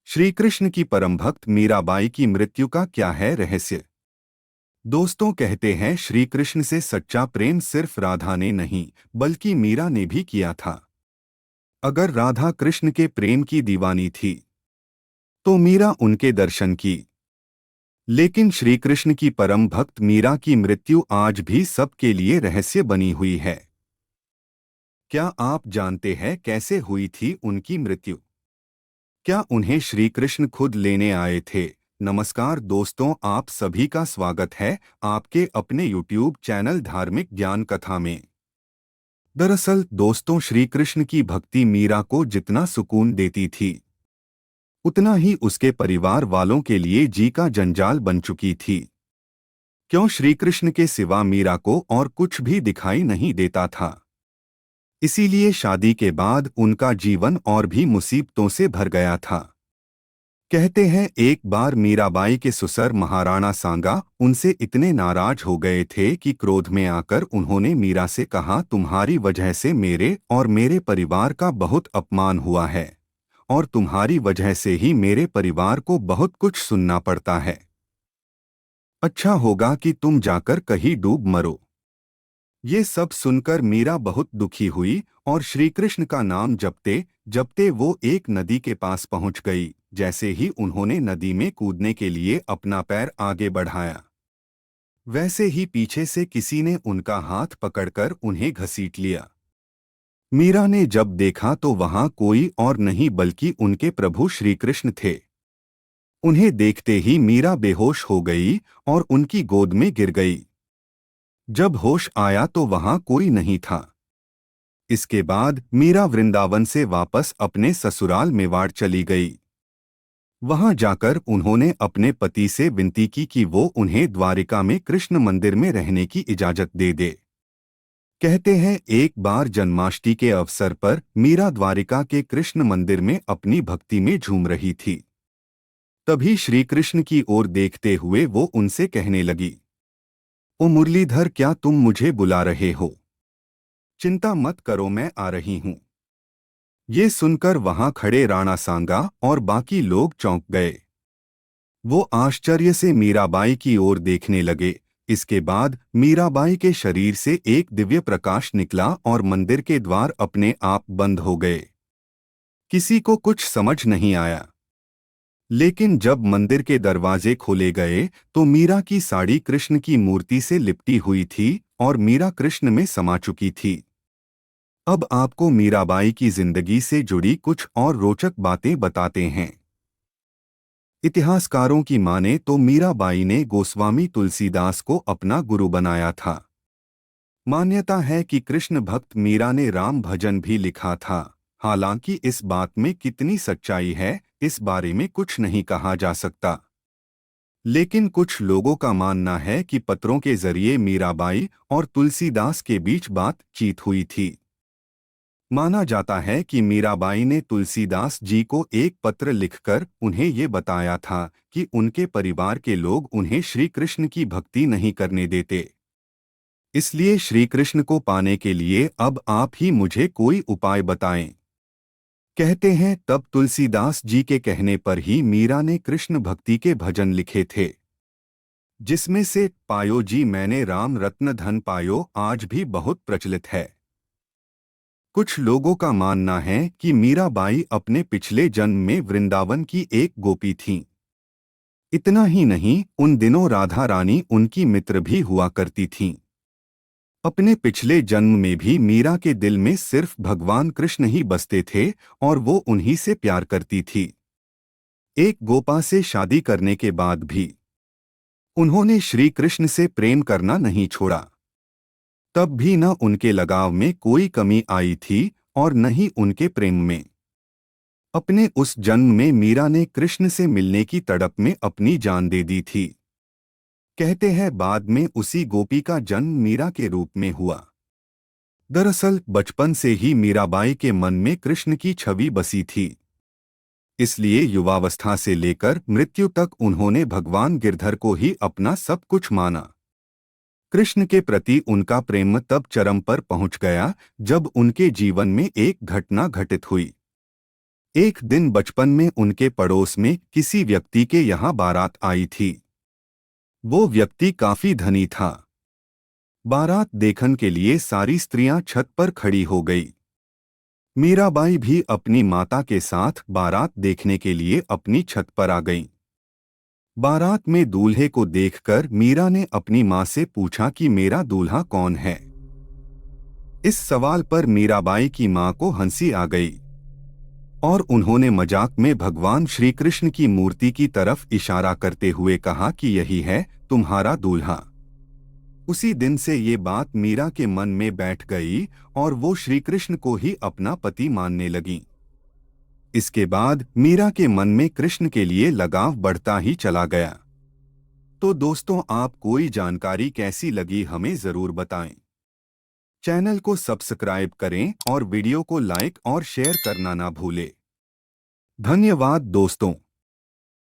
श्री कृष्ण की परम भक्त मीराबाई की मृत्यु का क्या है रहस्य। दोस्तों, कहते हैं श्री कृष्ण से सच्चा प्रेम सिर्फ राधा ने नहीं बल्कि मीरा ने भी किया था। अगर राधा कृष्ण के प्रेम की दीवानी थी तो मीरा उनके दर्शन की। लेकिन श्री कृष्ण की परम भक्त मीरा की मृत्यु आज भी सबके लिए रहस्य बनी हुई है। क्या आप जानते हैं कैसे हुई थी उनकी मृत्यु? क्या उन्हें श्री कृष्ण खुद लेने आए थे? नमस्कार दोस्तों, आप सभी का स्वागत है आपके अपने YouTube चैनल धार्मिक ज्ञान कथा में। दरअसल दोस्तों, श्री कृष्ण की भक्ति मीरा को जितना सुकून देती थी उतना ही उसके परिवार वालों के लिए जी का जंजाल बन चुकी थी। क्यों? श्री कृष्ण के सिवा मीरा को और कुछ भी दिखाई नहीं देता था। इसीलिए शादी के बाद उनका जीवन और भी मुसीबतों से भर गया था। कहते हैं एक बार मीराबाई के ससुर महाराणा सांगा उनसे इतने नाराज हो गए थे कि क्रोध में आकर उन्होंने मीरा से कहा, तुम्हारी वजह से मेरे और मेरे परिवार का बहुत अपमान हुआ है और तुम्हारी वजह से ही मेरे परिवार को बहुत कुछ सुनना पड़ता है। अच्छा होगा कि तुम जाकर कहीं डूब मरो। ये सब सुनकर मीरा बहुत दुखी हुई और श्री कृष्ण का नाम जपते जपते वो एक नदी के पास पहुंच गई। जैसे ही उन्होंने नदी में कूदने के लिए अपना पैर आगे बढ़ाया, वैसे ही पीछे से किसी ने उनका हाथ पकड़कर उन्हें घसीट लिया। मीरा ने जब देखा तो वहां कोई और नहीं बल्कि उनके प्रभु श्री कृष्ण थे। उन्हें देखते ही मीरा बेहोश हो गई और उनकी गोद में गिर गई। जब होश आया तो वहां कोई नहीं था। इसके बाद मीरा वृंदावन से वापस अपने ससुराल मेवाड़ चली गई। वहां जाकर उन्होंने अपने पति से विनती की कि वो उन्हें द्वारिका में कृष्ण मंदिर में रहने की इजाजत दे दे। कहते हैं एक बार जन्माष्टमी के अवसर पर मीरा द्वारिका के कृष्ण मंदिर में अपनी भक्ति में झूम रही थी। तभी श्री कृष्ण की ओर देखते हुए वो उनसे कहने लगी, ओ मुरलीधर, क्या तुम मुझे बुला रहे हो? चिंता मत करो, मैं आ रही हूँ। ये सुनकर वहां खड़े राणा सांगा और बाकी लोग चौंक गए। वो आश्चर्य से मीराबाई की ओर देखने लगे। इसके बाद मीराबाई के शरीर से एक दिव्य प्रकाश निकला और मंदिर के द्वार अपने आप बंद हो गए। किसी को कुछ समझ नहीं आया। लेकिन जब मंदिर के दरवाजे खोले गए तो मीरा की साड़ी कृष्ण की मूर्ति से लिपटी हुई थी और मीरा कृष्ण में समा चुकी थी। अब आपको मीराबाई की जिंदगी से जुड़ी कुछ और रोचक बातें बताते हैं। इतिहासकारों की माने तो मीराबाई ने गोस्वामी तुलसीदास को अपना गुरु बनाया था। मान्यता है कि कृष्ण भक्त मीरा ने राम भजन भी लिखा था। हालांकि इस बात में कितनी सच्चाई है इस बारे में कुछ नहीं कहा जा सकता। लेकिन कुछ लोगों का मानना है कि पत्रों के जरिए मीराबाई और तुलसीदास के बीच बातचीत हुई थी। माना जाता है कि मीराबाई ने तुलसीदास जी को एक पत्र लिखकर उन्हें ये बताया था कि उनके परिवार के लोग उन्हें श्री कृष्ण की भक्ति नहीं करने देते। इसलिए श्री कृष्ण को पाने के लिए अब आप ही मुझे कोई उपाय बताएं। कहते हैं तब तुलसीदास जी के कहने पर ही मीरा ने कृष्ण भक्ति के भजन लिखे थे, जिसमें से पायो जी मैंने राम रत्न धन पायो आज भी बहुत प्रचलित है। कुछ लोगों का मानना है कि मीराबाई अपने पिछले जन्म में वृंदावन की एक गोपी थीं। इतना ही नहीं, उन दिनों राधा रानी उनकी मित्र भी हुआ करती थीं। अपने पिछले जन्म में भी मीरा के दिल में सिर्फ भगवान कृष्ण ही बसते थे और वो उन्हीं से प्यार करती थी। एक गोपा से शादी करने के बाद भी उन्होंने श्री कृष्ण से प्रेम करना नहीं छोड़ा। तब भी न उनके लगाव में कोई कमी आई थी और न ही उनके प्रेम में। अपने उस जन्म में मीरा ने कृष्ण से मिलने की तड़प में अपनी जान दे दी थी। कहते हैं बाद में उसी गोपी का जन्म मीरा के रूप में हुआ। दरअसल बचपन से ही मीराबाई के मन में कृष्ण की छवि बसी थी। इसलिए युवावस्था से लेकर मृत्यु तक उन्होंने भगवान गिरधर को ही अपना सब कुछ माना। कृष्ण के प्रति उनका प्रेम तब चरम पर पहुंच गया जब उनके जीवन में एक घटना घटित हुई। एक दिन बचपन में उनके पड़ोस में किसी व्यक्ति के यहाँ बारात आई थी। वो व्यक्ति काफी धनी था। बारात देखने के लिए सारी स्त्रियां छत पर खड़ी हो गई। मीराबाई भी अपनी माता के साथ बारात देखने के लिए अपनी छत पर आ गईं। बारात में दूल्हे को देखकर मीरा ने अपनी मां से पूछा कि मेरा दूल्हा कौन है। इस सवाल पर मीराबाई की मां को हंसी आ गई और उन्होंने मजाक में भगवान श्री कृष्ण की मूर्ति की तरफ इशारा करते हुए कहा कि यही है तुम्हारा दूल्हा। उसी दिन से ये बात मीरा के मन में बैठ गई और वो श्री कृष्ण को ही अपना पति मानने लगी। इसके बाद मीरा के मन में कृष्ण के लिए लगाव बढ़ता ही चला गया। तो दोस्तों, आप कोई जानकारी कैसी लगी हमें ज़रूर बताएं। चैनल को सब्सक्राइब करें और वीडियो को लाइक और शेयर करना ना भूलें। धन्यवाद दोस्तों।